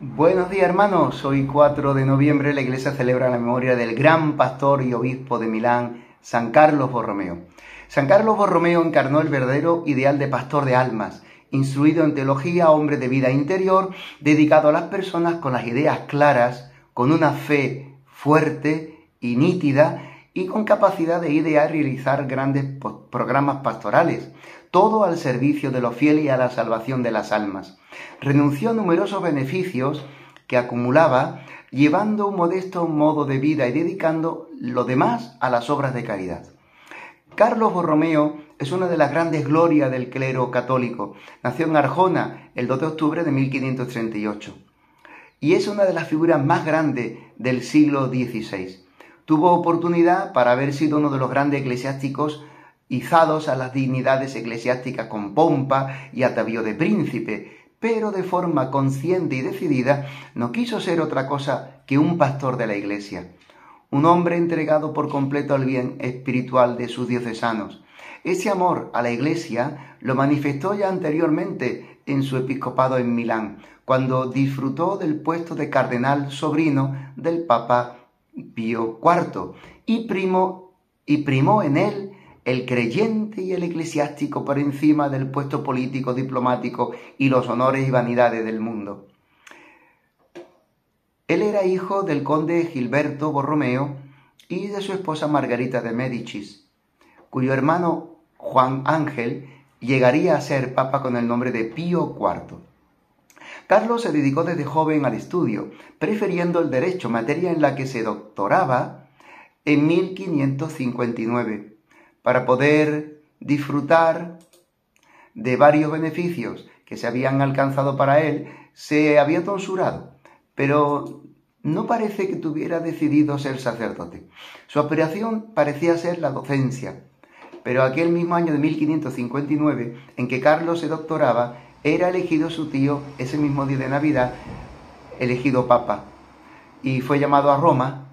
Buenos días, hermanos. Hoy 4 de noviembre la Iglesia celebra la memoria del gran pastor y obispo de Milán, San Carlos Borromeo. San Carlos Borromeo encarnó el verdadero ideal de pastor de almas, instruido en teología, hombre de vida interior, dedicado a las personas con las ideas claras, con una fe fuerte y nítida y con capacidad de idear y realizar grandes programas pastorales, todo al servicio de los fieles y a la salvación de las almas. Renunció a numerosos beneficios que acumulaba, llevando un modesto modo de vida y dedicando lo demás a las obras de caridad. Carlos Borromeo es una de las grandes glorias del clero católico. Nació en Arjona el 2 de octubre de 1538 y es una de las figuras más grandes del siglo XVI. Tuvo oportunidad para haber sido uno de los grandes eclesiásticos izados a las dignidades eclesiásticas con pompa y atavío de príncipe, pero de forma consciente y decidida no quiso ser otra cosa que un pastor de la Iglesia, un hombre entregado por completo al bien espiritual de sus diocesanos. Ese amor a la Iglesia lo manifestó ya anteriormente en su episcopado en Milán, cuando disfrutó del puesto de cardenal sobrino del Papa Pío IV y primó en él el creyente y el eclesiástico por encima del puesto político, diplomático y los honores y vanidades del mundo. Él era hijo del conde Gilberto Borromeo y de su esposa Margarita de Médicis, cuyo hermano Juan Ángel llegaría a ser papa con el nombre de Pío IV. Carlos se dedicó desde joven al estudio, prefiriendo el derecho, materia en la que se doctoraba en 1559. Para poder disfrutar de varios beneficios que se habían alcanzado para él, se había tonsurado, pero no parece que tuviera decidido ser sacerdote. Su aspiración parecía ser la docencia, pero aquel mismo año de 1559, en que Carlos se doctoraba, era elegido su tío, ese mismo día de Navidad, elegido papa, y fue llamado a Roma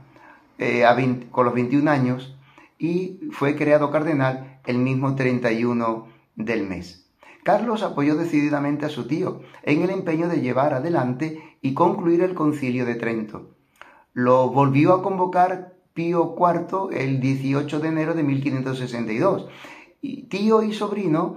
con los 21 años, y fue creado cardenal el mismo 31 del mes. Carlos apoyó decididamente a su tío en el empeño de llevar adelante y concluir el Concilio de Trento. Lo volvió a convocar Pío IV el 18 de enero de 1562. Y tío y sobrino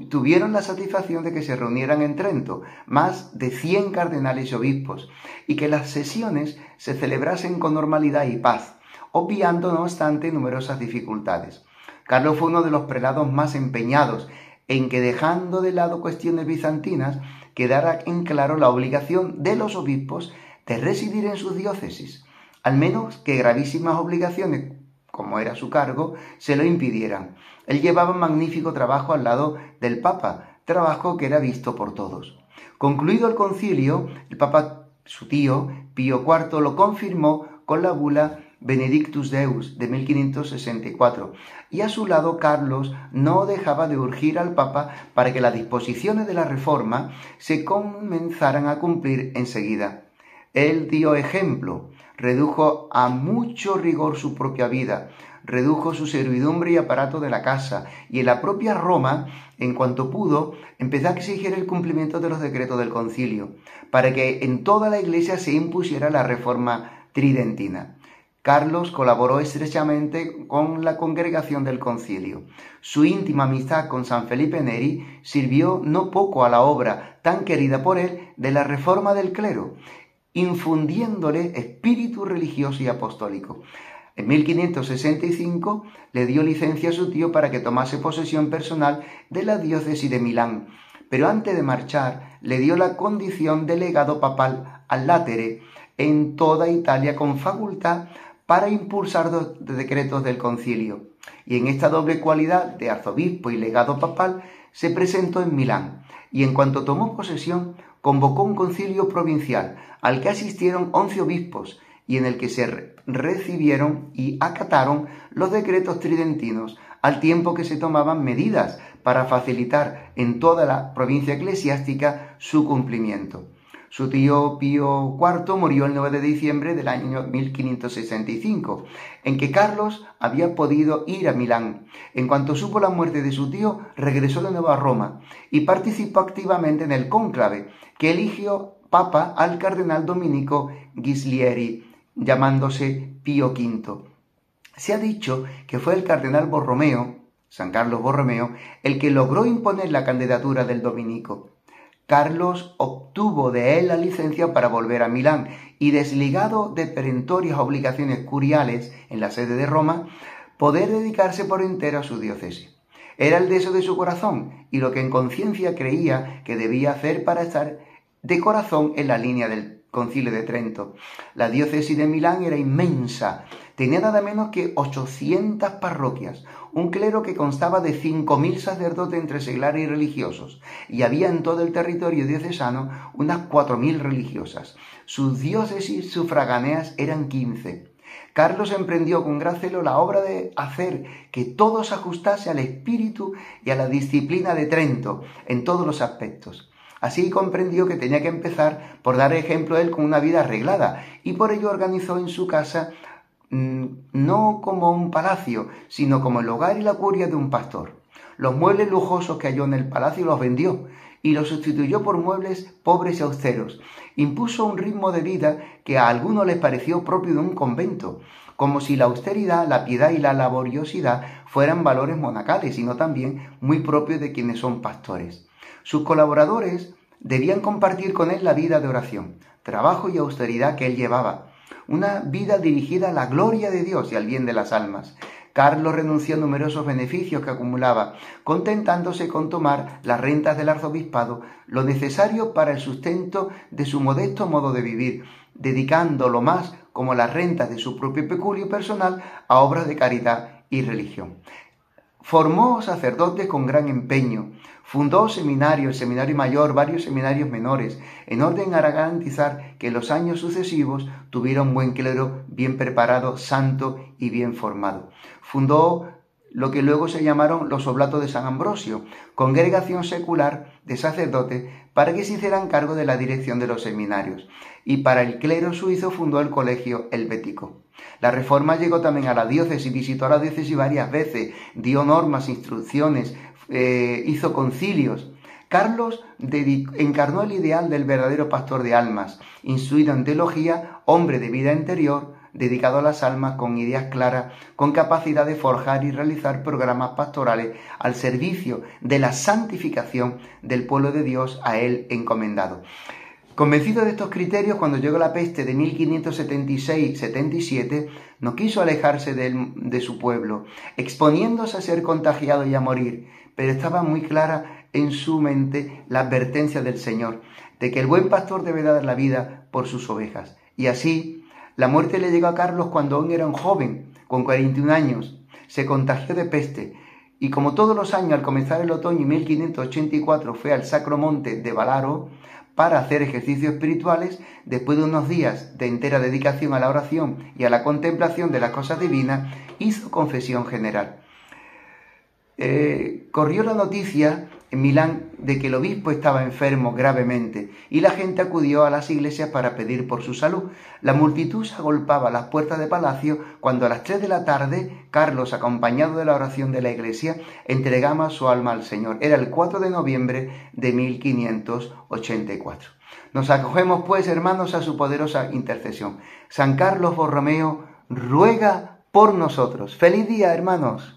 tuvieron la satisfacción de que se reunieran en Trento más de 100 cardenales y obispos y que las sesiones se celebrasen con normalidad y paz, obviando no obstante numerosas dificultades. Carlos fue uno de los prelados más empeñados en que, dejando de lado cuestiones bizantinas, quedara en claro la obligación de los obispos de residir en sus diócesis, al menos que gravísimas obligaciones, como era su cargo, se lo impidieran. Él llevaba un magnífico trabajo al lado del Papa, trabajo que era visto por todos. Concluido el concilio, el Papa, su tío, Pío IV, lo confirmó con la bula Benedictus Deus de 1564, y a su lado Carlos no dejaba de urgir al Papa para que las disposiciones de la reforma se comenzaran a cumplir enseguida. Él dio ejemplo, redujo a mucho rigor su propia vida, redujo su servidumbre y aparato de la casa, y en la propia Roma, en cuanto pudo, empezó a exigir el cumplimiento de los decretos del concilio, para que en toda la Iglesia se impusiera la reforma tridentina. Carlos colaboró estrechamente con la congregación del concilio. Su íntima amistad con San Felipe Neri sirvió no poco a la obra tan querida por él de la reforma del clero, infundiéndole espíritu religioso y apostólico. En 1565 le dio licencia a su tío para que tomase posesión personal de la diócesis de Milán, pero antes de marchar le dio la condición de legado papal al Látere en toda Italia con facultad para impulsar los decretos del concilio, y en esta doble cualidad de arzobispo y legado papal se presentó en Milán, y en cuanto tomó posesión convocó un concilio provincial al que asistieron 11 obispos y en el que se recibieron y acataron los decretos tridentinos, al tiempo que se tomaban medidas para facilitar en toda la provincia eclesiástica su cumplimiento. Su tío Pío IV murió el 9 de diciembre del año 1565, en que Carlos había podido ir a Milán. En cuanto supo la muerte de su tío, regresó de nuevo a Roma y participó activamente en el cónclave que eligió papa al cardenal Domenico Ghislieri, llamándose Pío V. Se ha dicho que fue el cardenal Borromeo, San Carlos Borromeo, el que logró imponer la candidatura del dominico. Carlos obtuvo de él la licencia para volver a Milán y, desligado de perentorias obligaciones curiales en la sede de Roma, poder dedicarse por entero a su diócesis. Era el deseo de su corazón y lo que en conciencia creía que debía hacer para estar de corazón en la línea del Concilio de Trento. La diócesis de Milán era inmensa, tenía nada menos que 800 parroquias, un clero que constaba de 5.000 sacerdotes entre seglares y religiosos, y había en todo el territorio diocesano unas 4.000 religiosas. Sus diócesis sufragáneas eran 15. Carlos emprendió con gran celo la obra de hacer que todo se ajustase al espíritu y a la disciplina de Trento en todos los aspectos. Así comprendió que tenía que empezar por dar ejemplo él con una vida arreglada, y por ello organizó en su casa no como un palacio, sino como el hogar y la curia de un pastor. Los muebles lujosos que halló en el palacio los vendió y los sustituyó por muebles pobres y austeros. Impuso un ritmo de vida que a algunos les pareció propio de un convento, como si la austeridad, la piedad y la laboriosidad fueran valores monacales, sino también muy propios de quienes son pastores. Sus colaboradores debían compartir con él la vida de oración, trabajo y austeridad que él llevaba, una vida dirigida a la gloria de Dios y al bien de las almas. Carlos renunció a numerosos beneficios que acumulaba, contentándose con tomar las rentas del arzobispado, lo necesario para el sustento de su modesto modo de vivir, dedicando lo más como las rentas de su propio peculio personal a obras de caridad y religión. Formó sacerdotes con gran empeño, fundó seminarios, el seminario mayor, varios seminarios menores, en orden a garantizar que en los años sucesivos tuviera un buen clero bien preparado, santo y bien formado. Fundó lo que luego se llamaron los Oblatos de San Ambrosio, congregación secular de sacerdotes para que se hicieran cargo de la dirección de los seminarios, y para el clero suizo fundó el Colegio Helvético. La Reforma llegó también a la diócesis, visitó a la diócesis varias veces, dio normas, instrucciones, hizo concilios. Carlos encarnó el ideal del verdadero pastor de almas, instruido en teología, hombre de vida interior, dedicado a las almas, con ideas claras, con capacidad de forjar y realizar programas pastorales al servicio de la santificación del pueblo de Dios a él encomendado. Convencido de estos criterios, cuando llegó la peste de 1576-77, no quiso alejarse de su pueblo, exponiéndose a ser contagiado y a morir, pero estaba muy clara en su mente la advertencia del Señor, de que el buen pastor debe dar la vida por sus ovejas. Y así, la muerte le llegó a Carlos cuando aún era un joven, con 41 años, se contagió de peste, y como todos los años al comenzar el otoño de 1584 fue al Sacro Monte de Valaro, para hacer ejercicios espirituales, después de unos días de entera dedicación a la oración y a la contemplación de las cosas divinas, hizo confesión general. Corrió la noticia en Milán de que el obispo estaba enfermo gravemente y la gente acudió a las iglesias para pedir por su salud. La multitud se agolpaba a las puertas del palacio cuando a las 3 de la tarde Carlos, acompañado de la oración de la iglesia, entregaba su alma al Señor. Era el 4 de noviembre de 1584. Nos acogemos pues, hermanos, a su poderosa intercesión. San Carlos Borromeo ruega por nosotros. ¡Feliz día, hermanos!